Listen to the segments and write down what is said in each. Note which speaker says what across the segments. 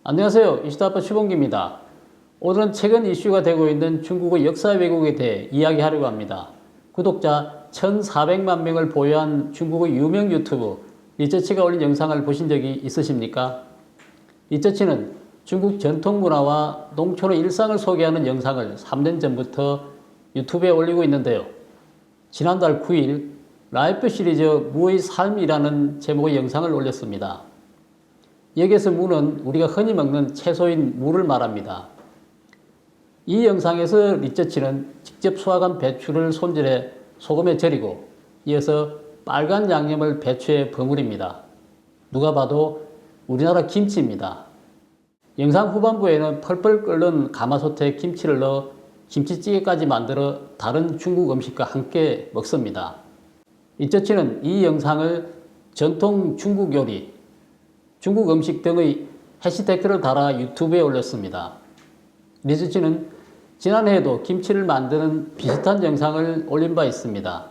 Speaker 1: 안녕하세요. 이슈타파 추봉기입니다. 오늘은 최근 이슈가 되고 있는 중국의 역사 왜곡에 대해 이야기하려고 합니다. 구독자 1,400만 명을 보유한 중국의 유명 유튜브 리처치가 올린 영상을 보신 적이 있으십니까? 리처치는 중국 전통 문화와 농촌의 일상을 소개하는 영상을 3년 전부터 유튜브에 올리고 있는데요. 지난달 9일 라이프 시리즈 무의 삶이라는 제목의 영상을 올렸습니다. 여기에서 무는 우리가 흔히 먹는 채소인 무를 말합니다. 이 영상에서 리처치는 직접 수확한 배추를 손질해 소금에 절이고 이어서 빨간 양념을 배추에 버무립니다. 누가 봐도 우리나라 김치입니다. 영상 후반부에는 펄펄 끓는 가마솥에 김치를 넣어 김치찌개까지 만들어 다른 중국 음식과 함께 먹습니다. 리처치는 이 영상을 전통 중국 요리, 중국 음식 등의 해시태그를 달아 유튜브에 올렸습니다. 리처치는 지난해에도 김치를 만드는 비슷한 영상을 올린 바 있습니다.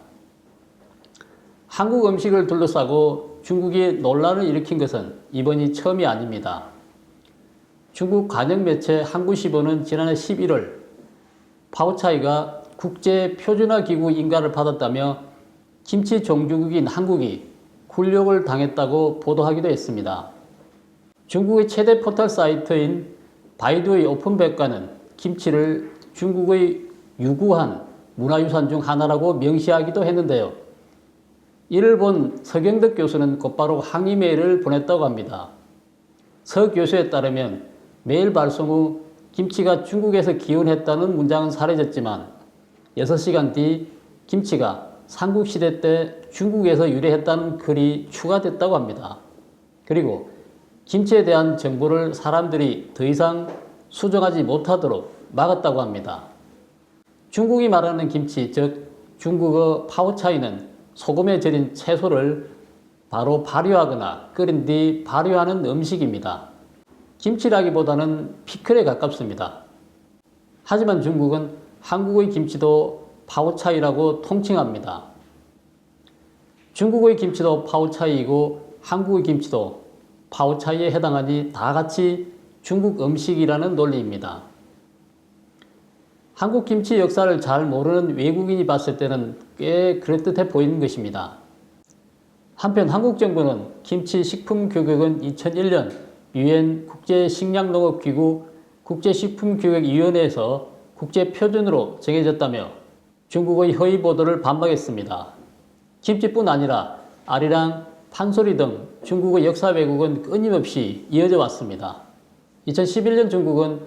Speaker 1: 한국 음식을 둘러싸고 중국이 논란을 일으킨 것은 이번이 처음이 아닙니다. 중국 관영 매체 한국시보는 지난해 11월 파오차이가 국제표준화기구 인가를 받았다며 김치 종주국인 한국이 굴욕을 당했다고 보도하기도 했습니다. 중국의 최대 포털 사이트인 바이두의 오픈백과는 김치를 중국의 유구한 문화유산 중 하나라고 명시하기도 했는데요. 이를 본 서경덕 교수는 곧바로 항의 메일을 보냈다고 합니다. 서 교수에 따르면 메일 발송 후 김치가 중국에서 기원했다는 문장은 사라졌지만 6시간 뒤 김치가 삼국시대 때 중국에서 유래했다는 글이 추가됐다고 합니다. 그리고 김치에 대한 정보를 사람들이 더 이상 수정하지 못하도록 막았다고 합니다. 중국이 말하는 김치, 즉 중국어 파오차이는 소금에 절인 채소를 바로 발효하거나 끓인 뒤 발효하는 음식입니다. 김치라기보다는 피클에 가깝습니다. 하지만 중국은 한국의 김치도 파오차이라고 통칭합니다. 중국의 김치도 파오차이이고 한국의 김치도 파오차이에 해당하니 다 같이 중국 음식이라는 논리입니다. 한국 김치 역사를 잘 모르는 외국인이 봤을 때는 꽤 그럴듯해 보이는 것입니다. 한편 한국 정부는 김치 식품 규격은 2001년 유엔 국제식량농업기구 국제식품규격위원회에서 국제표준으로 정해졌다며 중국의 허위 보도를 반박했습니다. 김치뿐 아니라 아리랑, 판소리 등 중국의 역사 왜곡은 끊임없이 이어져 왔습니다. 2011년 중국은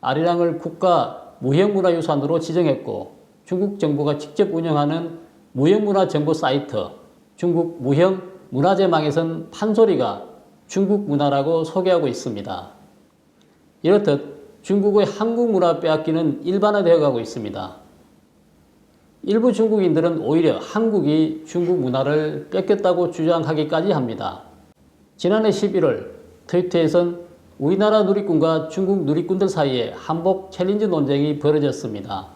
Speaker 1: 아리랑을 국가 무형문화유산으로 지정했고 중국 정부가 직접 운영하는 무형문화정보 사이트 중국 무형문화재망에선 판소리가 중국 문화라고 소개하고 있습니다. 이렇듯 중국의 한국 문화 빼앗기는 일반화되어 가고 있습니다. 일부 중국인들은 오히려 한국이 중국 문화를 뺏겼다고 주장하기까지 합니다. 지난해 11월 트위터에선 우리나라 누리꾼과 중국 누리꾼들 사이에 한복 챌린지 논쟁이 벌어졌습니다.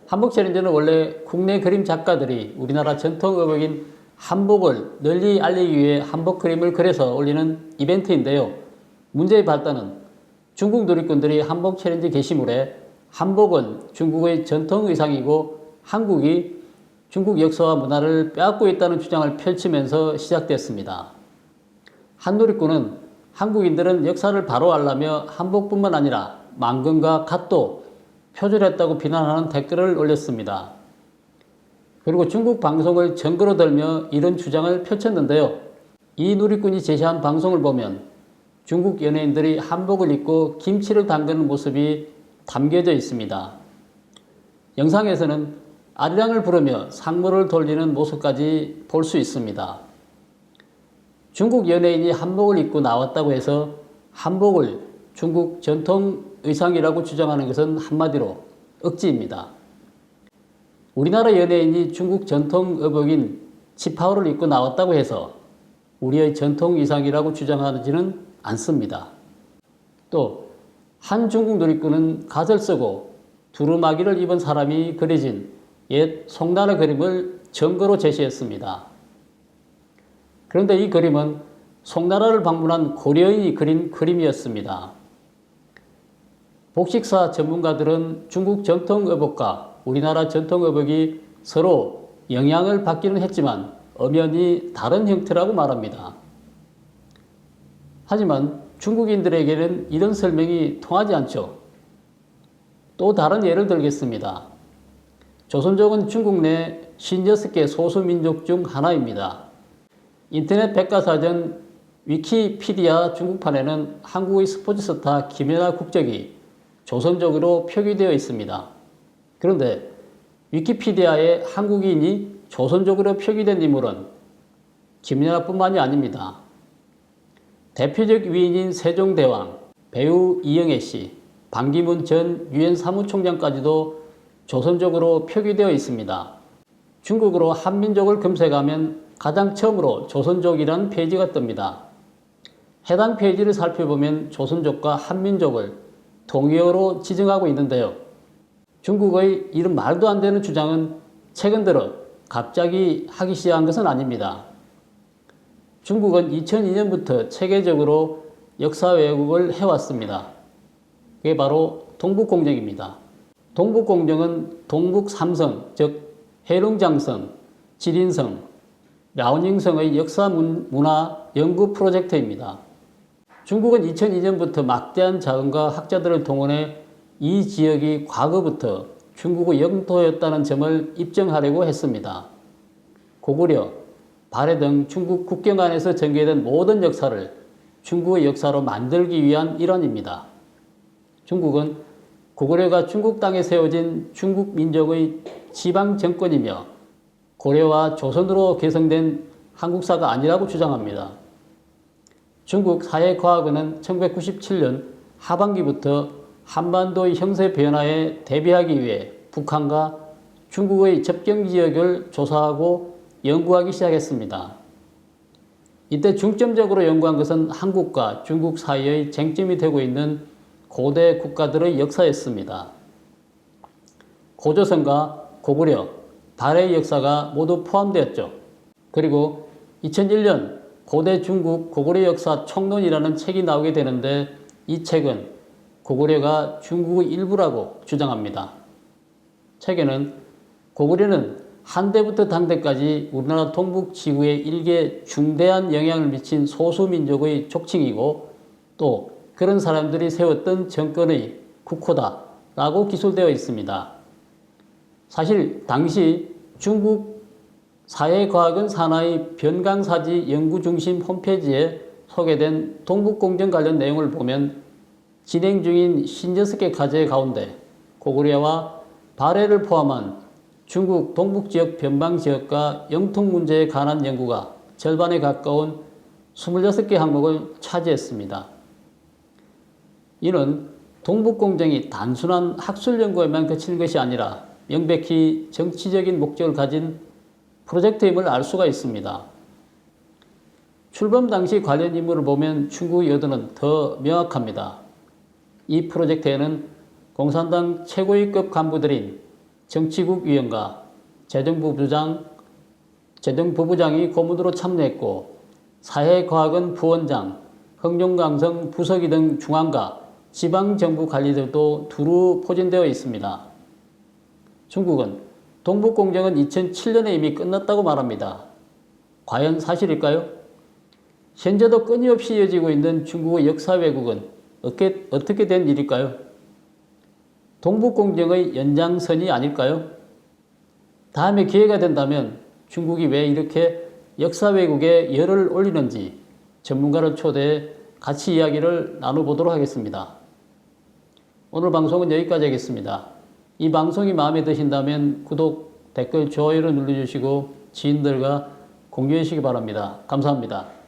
Speaker 1: 한복 챌린지는 원래 국내 그림 작가들이 우리나라 전통 의복인 한복을 널리 알리기 위해 한복 그림을 그려서 올리는 이벤트인데요. 문제의 발단은 중국 누리꾼들이 한복 챌린지 게시물에 한복은 중국의 전통 의상이고 한국이 중국 역사와 문화를 빼앗고 있다는 주장을 펼치면서 시작됐습니다. 한 누리꾼은 한국인들은 역사를 바로 알라며 한복뿐만 아니라 망건과 갓도 표절했다고 비난하는 댓글을 올렸습니다. 그리고 중국 방송을 증거로 들며 이런 주장을 펼쳤는데요. 이 누리꾼이 제시한 방송을 보면 중국 연예인들이 한복을 입고 김치를 담그는 모습이 담겨져 있습니다. 영상에서는 아리랑을 부르며 상물을 돌리는 모습까지 볼 수 있습니다. 중국 연예인이 한복을 입고 나왔다고 해서 한복을 중국 전통 의상이라고 주장하는 것은 한마디로 억지입니다. 우리나라 연예인이 중국 전통 의복인 치파오를 입고 나왔다고 해서 우리의 전통 의상이라고 주장하지는 않습니다. 또 한 중국 누리꾼은 갓을 쓰고 두루마기를 입은 사람이 그려진 옛 송나라 그림을 증거로 제시했습니다. 그런데 이 그림은 송나라를 방문한 고려인이 그린 그림이었습니다. 복식사 전문가들은 중국 전통의복과 우리나라 전통의복이 서로 영향을 받기는 했지만 엄연히 다른 형태라고 말합니다. 하지만 중국인들에게는 이런 설명이 통하지 않죠. 또 다른 예를 들겠습니다. 조선족은 중국 내 56개 소수민족 중 하나입니다. 인터넷 백과사전 위키피디아 중국판에는 한국의 스포츠 스타 김연아 국적이 조선족으로 표기되어 있습니다. 그런데 위키피디아에 한국인이 조선족으로 표기된 인물은 김연아뿐만이 아닙니다. 대표적 위인인 세종대왕, 배우 이영애 씨, 반기문 전 유엔 사무총장까지도 조선족으로 표기되어 있습니다. 중국어로 한민족을 검색하면 가장 처음으로 조선족이라는 페이지가 뜹니다. 해당 페이지를 살펴보면 조선족과 한민족을 동의어로 지정하고 있는데요. 중국의 이런 말도 안 되는 주장은 최근 들어 갑자기 하기 시작한 것은 아닙니다. 중국은 2002년부터 체계적으로 역사 왜곡을 해왔습니다. 그게 바로 동북공정입니다. 동북공정은 동북3성, 즉 해룡장성, 지린성, 랴오닝성의 역사 문화 연구 프로젝트입니다. 중국은 2002년부터 막대한 자금과 학자들을 동원해 이 지역이 과거부터 중국의 영토였다는 점을 입증하려고 했습니다. 고구려, 발해 등 중국 국경 안에서 전개된 모든 역사를 중국의 역사로 만들기 위한 일환입니다. 중국은 고구려가 중국 땅에 세워진 중국 민족의 지방 정권이며 고려와 조선으로 개성된 한국사가 아니라고 주장합니다. 중국 사회과학원은 1997년 하반기부터 한반도의 형세 변화에 대비하기 위해 북한과 중국의 접경 지역을 조사하고 연구하기 시작했습니다. 이때 중점적으로 연구한 것은 한국과 중국 사이의 쟁점이 되고 있는 고대 국가들의 역사였습니다. 고조선과 고구려, 발해의 역사가 모두 포함되었죠. 그리고 2001년 고대 중국 고구려 역사 총론이라는 책이 나오게 되는데 이 책은 고구려가 중국의 일부라고 주장합니다. 책에는 고구려는 한대부터 당대까지 우리나라 동북 지구에 일개 중대한 영향을 미친 소수민족의 족칭이고 또 그런 사람들이 세웠던 정권의 국호다라고 기술되어 있습니다. 사실 당시 중국 사회과학원 산하의 변강사지 연구중심 홈페이지에 소개된 동북공정 관련 내용을 보면 진행 중인 56개 과제 가운데 고구려와 발해를 포함한 중국 동북지역 변방지역과 영통 문제에 관한 연구가 절반에 가까운 26개 항목을 차지했습니다. 이는 동북공정이 단순한 학술 연구에만 그치는 것이 아니라 명백히 정치적인 목적을 가진 프로젝트임을 알 수가 있습니다. 출범 당시 관련 인물을 보면 중국의 의도는 더 명확합니다. 이 프로젝트에는 공산당 최고위급 간부들인 정치국 위원과 재정부부장이 고문으로 참여했고 사회과학원 부원장, 흑룡강성 부서기 등 중앙과 지방정부 관리들도 두루 포진되어 있습니다. 중국은 동북공정은 2007년에 이미 끝났다고 말합니다. 과연 사실일까요? 현재도 끊임없이 이어지고 있는 중국의 역사 왜곡은 어떻게 된 일일까요? 동북공정의 연장선이 아닐까요? 다음에 기회가 된다면 중국이 왜 이렇게 역사 왜곡에 열을 올리는지 전문가를 초대해 같이 이야기를 나눠보도록 하겠습니다. 오늘 방송은 여기까지 하겠습니다. 이 방송이 마음에 드신다면 구독, 댓글, 좋아요를 눌러주시고 지인들과 공유해 주시기 바랍니다. 감사합니다.